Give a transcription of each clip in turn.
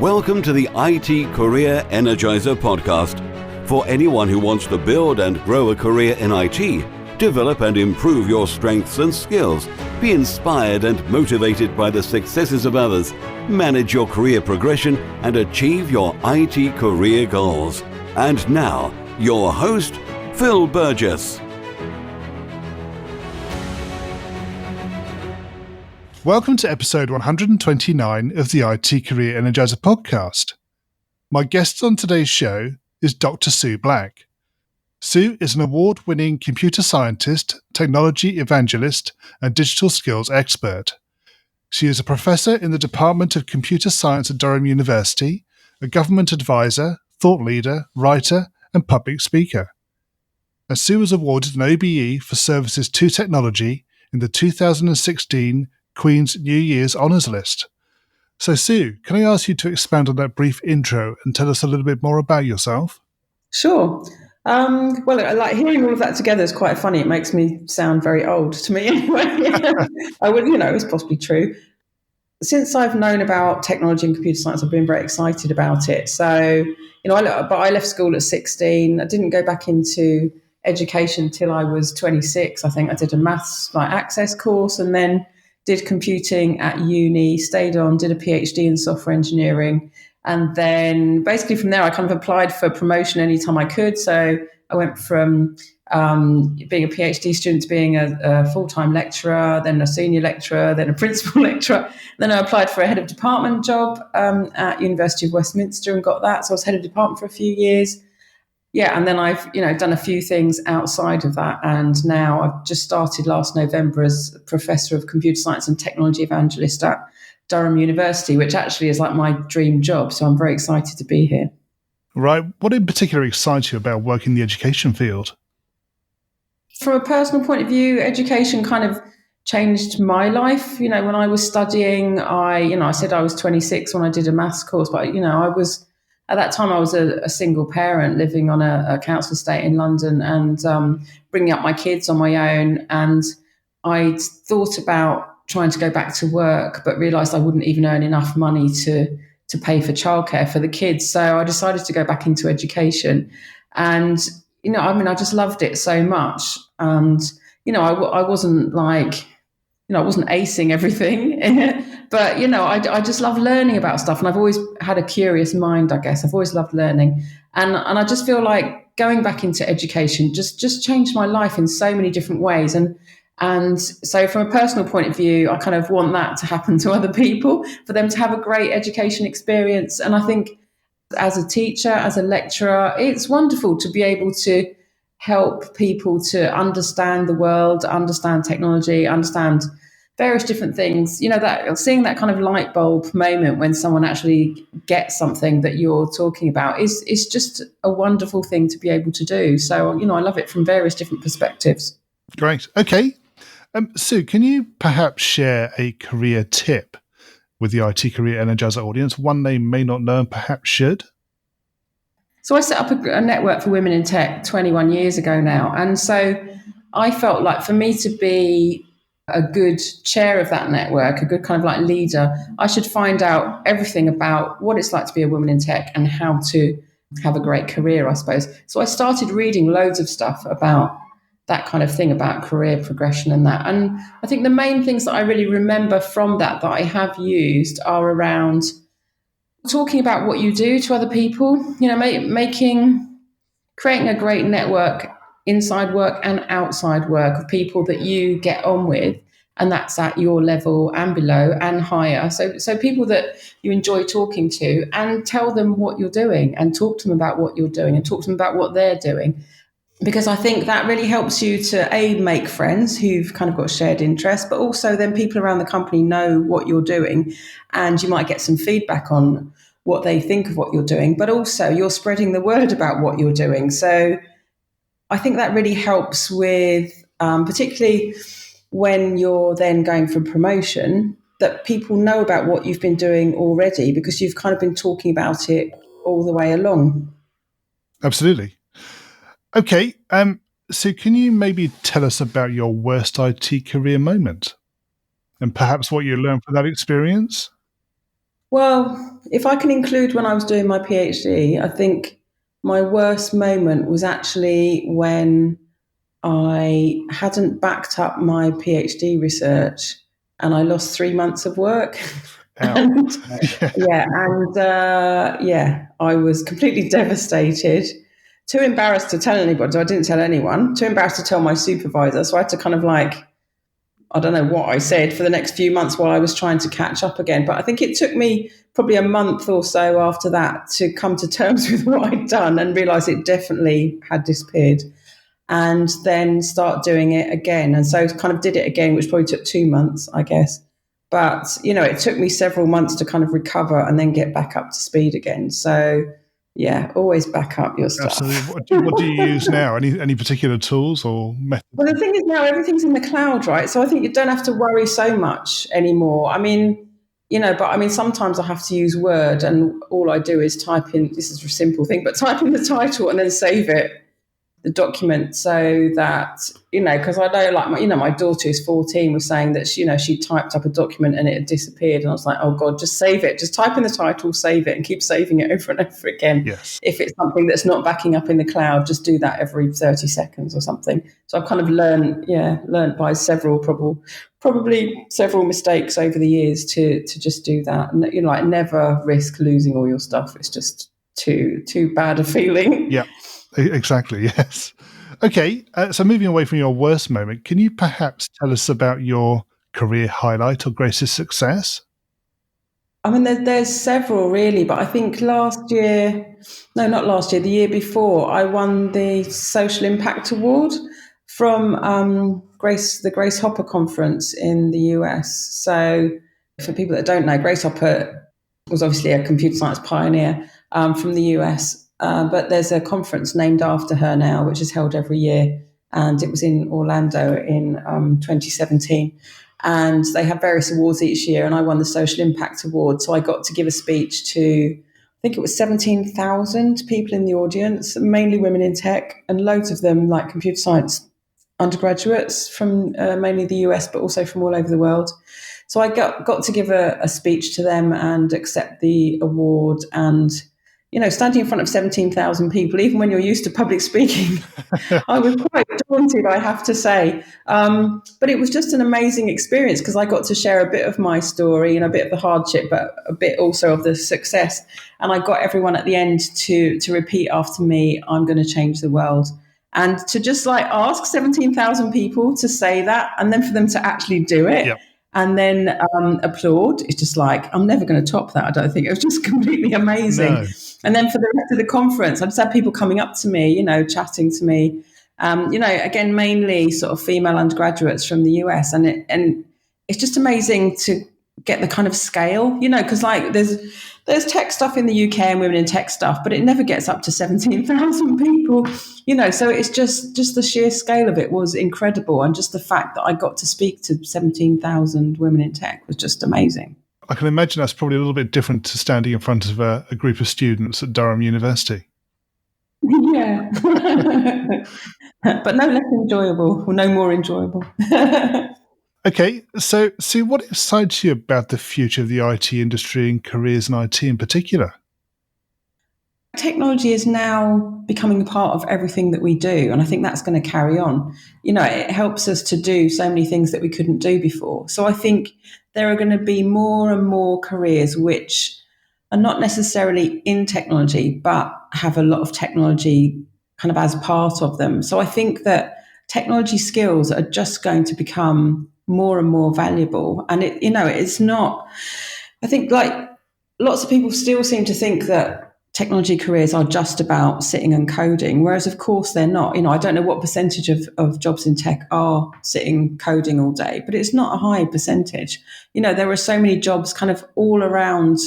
Welcome to the IT Career Energizer podcast. For anyone who wants to build and grow a career in IT, develop and improve your strengths and skills, be inspired and motivated by the successes of others, manage your career progression, and achieve your IT career goals. And now, your host, Phil Burgess. Welcome to episode 129 of the IT Career Energizer podcast. My guest on today's show is Dr. Sue Black. Sue is an award-winning computer scientist, technology evangelist, and digital skills expert. She is a professor in the Department of Computer Science at Durham University, a government advisor, thought leader, writer, and public speaker. And Sue was awarded an OBE for services to technology in the 2016 Queen's New Year's Honours List. So Sue, can I ask you to expand on that brief intro and tell us a little bit more about yourself? Sure. Well, like hearing all of that together is quite funny. It makes me sound very old to me anyway. I would, it's possibly true. Since I've known about technology and computer science, I've been very excited about it. So, I left school at 16. I didn't go back into education until I was 26. I think I did a maths access course and then did computing at uni, stayed on, did a PhD in software engineering. And then basically from there, I kind of applied for promotion anytime I could. So I went from being a PhD student to being a full-time lecturer, then a senior lecturer, then a principal lecturer. Then I applied for a head of department job at University of Westminster and got that. So I was head of department for a few years. Yeah, and then I've done a few things outside of that, and now I've just started last November as Professor of Computer Science and Technology Evangelist at Durham University, which actually is like my dream job. So I'm very excited to be here. Right. What in particular excites you about working in the education field? From a personal point of view, education kind of changed my life. When I was studying, I said I was 26 when I did a maths course, but at that time, I was a single parent living on a council estate in London and bringing up my kids on my own. And I thought about trying to go back to work, but realised I wouldn't even earn enough money to pay for childcare for the kids. So I decided to go back into education. And, I just loved it so much. And, I wasn't I wasn't acing everything, but, I just love learning about stuff. And I've always had a curious mind, I guess. I've always loved learning. And I just feel like going back into education just changed my life in so many different ways. And so from a personal point of view, I kind of want that to happen to other people, for them to have a great education experience. And I think as a teacher, as a lecturer, it's wonderful to be able to help people to understand the world, understand technology, understand various different things. That seeing that kind of light bulb moment when someone actually gets something that you're talking about is just a wonderful thing to be able to do. So, I love it from various different perspectives. Great. Okay. Sue, can you perhaps share a career tip with the IT Career Energizer audience, one they may not know and perhaps should? So I set up a network for women in tech 21 years ago now. And so I felt like for me to be a good chair of that network, a good kind of leader, I should find out everything about what it's like to be a woman in tech and how to have a great career, I suppose. So I started reading loads of stuff about that kind of thing, about career progression and that. And I think the main things that I really remember from that I have used are around talking about what you do to other people, creating a great network inside work and outside work of people that you get on with, and that's at your level and below and higher. So people that you enjoy talking to, and tell them what you're doing and talk to them about what you're doing and talk to them about what they're doing. Because I think that really helps you to make friends who've kind of got shared interests, but also then people around the company know what you're doing, and you might get some feedback on what they think of what you're doing, but also you're spreading the word about what you're doing. So I think that really helps with, particularly when you're then going for promotion, that people know about what you've been doing already because you've kind of been talking about it all the way along. Absolutely. Okay. So can you maybe tell us about your worst IT career moment and perhaps what you learned from that experience? Well, if I can include when I was doing my PhD, I think my worst moment was actually when I hadn't backed up my PhD research and I lost 3 months of work. And I was completely devastated. Too embarrassed to tell anybody, so I didn't tell anyone. Too embarrassed to tell my supervisor, so I had to kind of I don't know what I said for the next few months while I was trying to catch up again. But I think it took me probably a month or so after that to come to terms with what I'd done and realise it definitely had disappeared, and then start doing it again. And so kind of did it again, which probably took 2 months, I guess. But, it took me several months to kind of recover and then get back up to speed again. So, yeah, always back up your stuff. Absolutely. What do you use now? Any particular tools or methods? Well, the thing is now everything's in the cloud, right? So I think you don't have to worry so much anymore. I mean, sometimes I have to use Word and all I do is type in, this is a simple thing, but type in the title and then save the document, so that, because I know my daughter who's 14 was saying that she typed up a document and it had disappeared, and I was like, oh God, just save it, just type in the title, save it, and keep saving it over and over again. Yes. If it's something that's not backing up in the cloud, just do that every 30 seconds or something. So I've kind of learned by probably several mistakes over the years to just do that, and never risk losing all your stuff. It's just too bad a feeling. Yeah. Exactly, yes. Okay, so moving away from your worst moment, can you perhaps tell us about your career highlight or greatest success? I mean, there's several really, but I think the year before, I won the Social Impact Award from the Grace Hopper Conference in the US. So for people that don't know, Grace Hopper was obviously a computer science pioneer from the US. But there's a conference named after her now, which is held every year. And it was in Orlando in 2017. And they have various awards each year. And I won the Social Impact Award. So I got to give a speech to, I think it was 17,000 people in the audience, mainly women in tech, and loads of them like computer science undergraduates from mainly the US, but also from all over the world. So I got to give a speech to them and accept the award. And standing in front of 17,000 people, even when you're used to public speaking, I was quite daunted, I have to say. But it was just an amazing experience because I got to share a bit of my story and a bit of the hardship, but a bit also of the success. And I got everyone at the end to repeat after me, I'm going to change the world. And to just ask 17,000 people to say that and then for them to actually do it. Yep. And then applaud. It's just I'm never going to top that, I don't think. It was just completely amazing. No. And then for the rest of the conference, I just had people coming up to me, chatting to me. Again, mainly sort of female undergraduates from the US. And it's just amazing to get the kind of scale, because there's tech stuff in the UK and women in tech stuff, but it never gets up to 17,000 people, so it's just the sheer scale of it was incredible. And just the fact that I got to speak to 17,000 women in tech was just amazing. I can imagine that's probably a little bit different to standing in front of a group of students at Durham University. Yeah. But no less enjoyable, or no more enjoyable. Okay, so Sue, what excites you about the future of the IT industry and careers in IT in particular? Technology is now becoming a part of everything that we do, and I think that's going to carry on. It helps us to do so many things that we couldn't do before. So I think there are going to be more and more careers which are not necessarily in technology, but have a lot of technology kind of as part of them. So I think that technology skills are just going to become more and more valuable. And it's not, I think lots of people still seem to think that technology careers are just about sitting and coding, whereas of course they're not. I don't know what percentage of jobs in tech are sitting coding all day, but it's not a high percentage. There are so many jobs kind of all around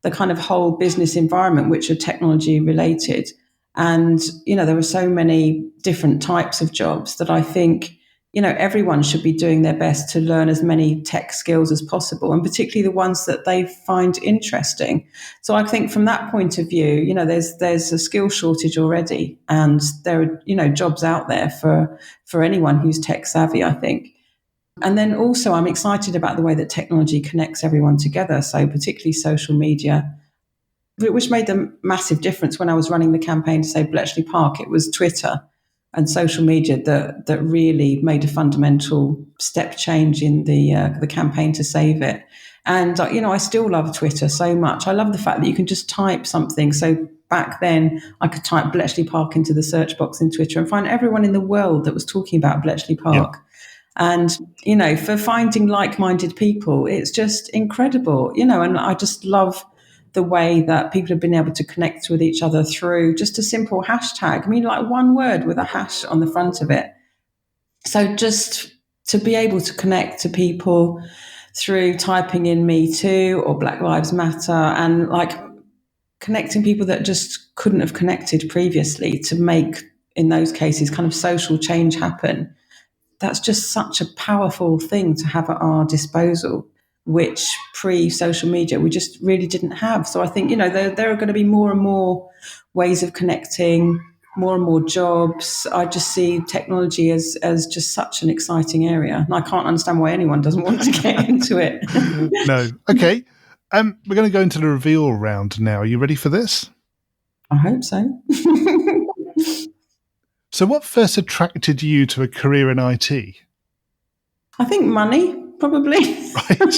the kind of whole business environment which are technology related. And, there are so many different types of jobs that I think, everyone should be doing their best to learn as many tech skills as possible, and particularly the ones that they find interesting. So I think from that point of view, there's a skill shortage already, and there are, jobs out there for anyone who's tech savvy, I think. And then also I'm excited about the way that technology connects everyone together. So particularly social media, which made a massive difference when I was running the campaign to save Bletchley Park. It was Twitter and social media that really made a fundamental step change in the campaign to save it. And I still love Twitter so much. I love the fact that you can just type something. So back then, I could type Bletchley Park into the search box in Twitter and find everyone in the world that was talking about Bletchley Park. Yeah. And, for finding like-minded people, it's just incredible, and I just love the way that people have been able to connect with each other through just a simple hashtag. I mean, like one word with a hash on the front of it. So just to be able to connect to people through typing in Me Too or Black Lives Matter, and like connecting people that just couldn't have connected previously, to make, in those cases, kind of social change happen. That's just such a powerful thing to have at our disposal, which pre-social media we just really didn't have. So I think, there are going to be more and more ways of connecting, more and more jobs. I just see technology as just such an exciting area. And I can't understand why anyone doesn't want to get into it. No. Okay. We're going to go into the reveal round now. Are you ready for this? I hope so. So what first attracted you to a career in IT? I think money, probably. Right.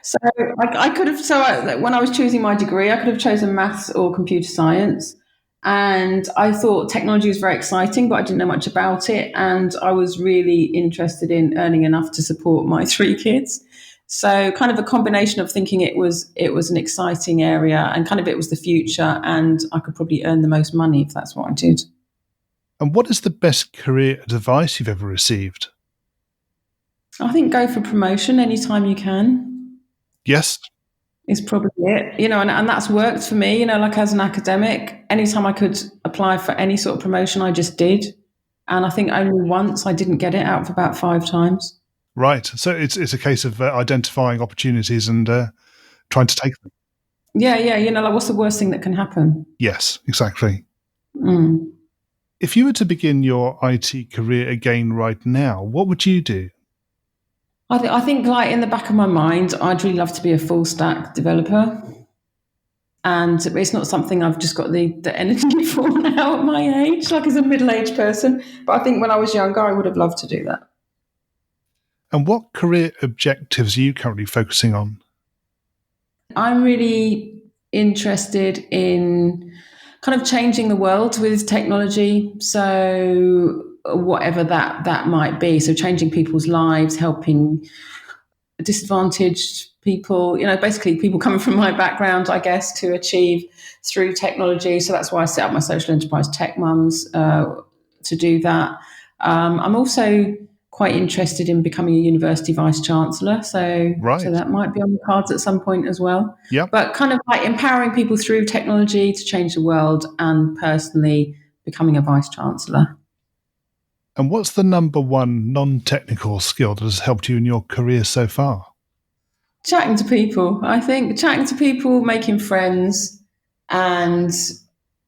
So I could have, when I was choosing my degree, I could have chosen maths or computer science. And I thought technology was very exciting, but I didn't know much about it. And I was really interested in earning enough to support my 3 kids. So kind of a combination of thinking it was an exciting area, and kind of it was the future, and I could probably earn the most money if that's what I did. And what is the best career advice you've ever received? I think go for promotion anytime you can. Yes. Is probably it, and that's worked for me, like as an academic, anytime I could apply for any sort of promotion, I just did. And I think only once I didn't get it, out of about 5 times. Right. So it's a case of identifying opportunities and trying to take them. Yeah. Like what's the worst thing that can happen? Yes, exactly. Mm. If you were to begin your IT career again right now, what would you do? I think like in the back of my mind, I'd really love to be a full stack developer. And it's not something I've just got the energy for now at my age, like as a middle-aged person. But I think when I was younger, I would have loved to do that. And what career objectives are you currently focusing on? I'm really interested in kind of changing the world with technology. So whatever that might be. So changing people's lives, helping disadvantaged people, basically people coming from my background, I guess, to achieve through technology. So that's why I set up my social enterprise techmums to do that. I'm also quite interested in becoming a university vice-chancellor. So, Right. So that might be on the cards at some point as well. Yeah. But kind of like empowering people through technology to change the world, and personally becoming a vice-chancellor. And what's the number one non-technical skill that has helped you in your career so far? Chatting to people. I think chatting to people, making friends. And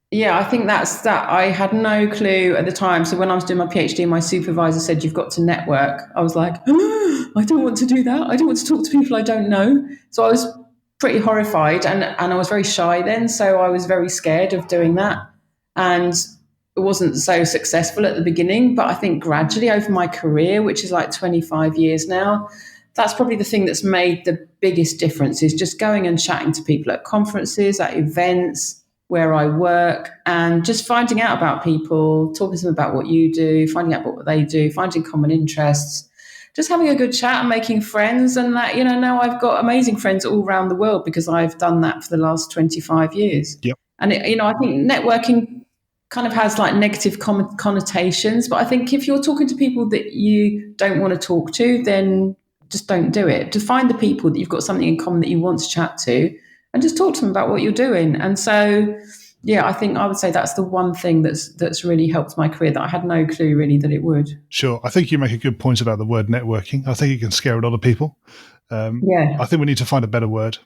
yeah, I think that I had no clue at the time. So when I was doing my PhD, my supervisor said, you've got to network. I was like, I don't want to do that. I don't want to talk to people I don't know. So I was pretty horrified, and I was very shy then. So I was very scared of doing that. And it wasn't so successful at the beginning, but I think gradually over my career, which is like 25 years now, that's probably the thing that's made the biggest difference, is just going and chatting to people at conferences, at events, where I work, and just finding out about people, talking to them about what you do, finding out what they do, finding common interests, just having a good chat and making friends. And that, now I've got amazing friends all around the world because I've done that for the last 25 years. Yep. And, I think networking kind of has like negative connotations, but I think if you're talking to people that you don't want to talk to, then just don't do it. To find the people that you've got something in common that you want to chat to, and just talk to them about what you're doing. And so, yeah, I think I would say that's the one thing that's really helped my career that I had no clue really that it would. Sure. I think you make a good point about the word networking. I think it can scare a lot of people. Yeah. I think we need to find a better word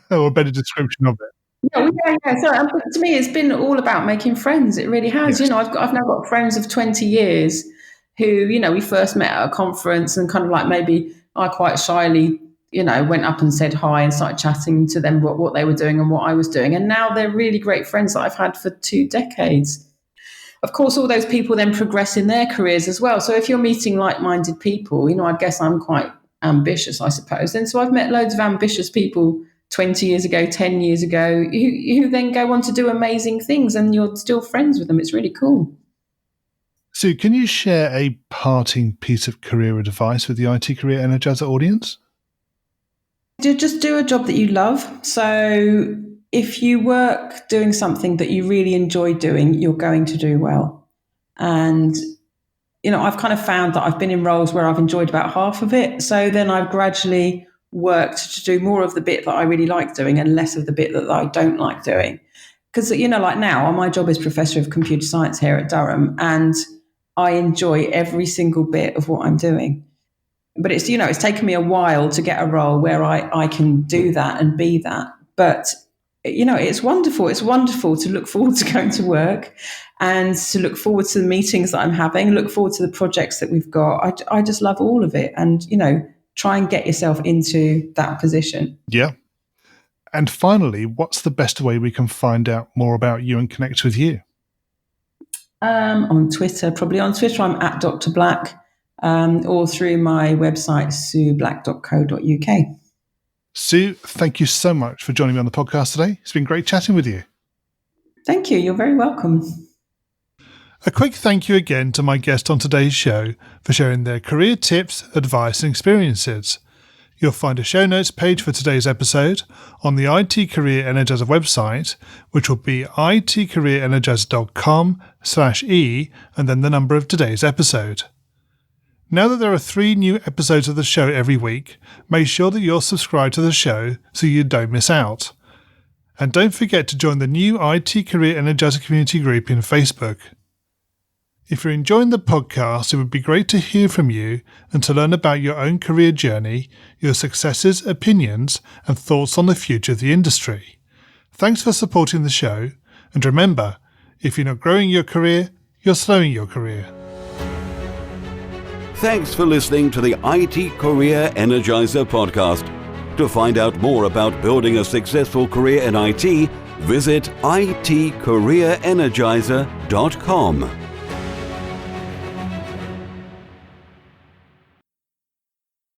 or a better description of it. Yeah. So to me, it's been all about making friends. It really has. Yes. I've now got friends of 20 years who, you know, we first met at a conference and kind of like maybe I quite shyly, you know, went up and said hi and started chatting to them what they were doing and what I was doing. And now they're really great friends that I've had for 2 decades. Of course, all those people then progress in their careers as well. So if you're meeting like-minded people, you know, I guess I'm quite ambitious, I suppose. And so I've met loads of ambitious people 20 years ago, 10 years ago, who then go on to do amazing things, and you're still friends with them. It's really cool. Sue, can you share a parting piece of career advice with the IT Career Energizer audience? Just do a job that you love. So if you work doing something that you really enjoy doing, you're going to do well. And, you know, I've kind of found that I've been in roles where I've enjoyed about half of it. So then I've gradually worked to do more of the bit that I really like doing and less of the bit that I don't like doing. Because, you know, like now, my job is Professor of Computer Science here at Durham, and I enjoy every single bit of what I'm doing. But it's, you know, it's taken me a while to get a role where I can do that and be that. But, you know, it's wonderful. It's wonderful to look forward to going to work and to look forward to the meetings that I'm having, look forward to the projects that we've got. I just love all of it. And, you know, try and get yourself into that position. Yeah. And finally, what's the best way we can find out more about you and connect with you? On Twitter, probably on Twitter, I'm at Dr. Black, or through my website, sueblack.co.uk. Sue, thank you so much for joining me on the podcast today. It's been great chatting with you. Thank you. You're very welcome. A quick thank you again to my guest on today's show for sharing their career tips, advice and experiences. You'll find a show notes page for today's episode on the IT Career Energizer website, which will be itcareerenergizer.com/e and then the number of today's episode. Now that there are 3 new episodes of the show every week, make sure that you're subscribed to the show so you don't miss out. And don't forget to join the new IT Career Energizer community group in Facebook. If you're enjoying the podcast, it would be great to hear from you and to learn about your own career journey, your successes, opinions, and thoughts on the future of the industry. Thanks for supporting the show, and remember, if you're not growing your career, you're slowing your career. Thanks for listening to the IT Career Energizer podcast. To find out more about building a successful career in IT, visit itcareerenergizer.com.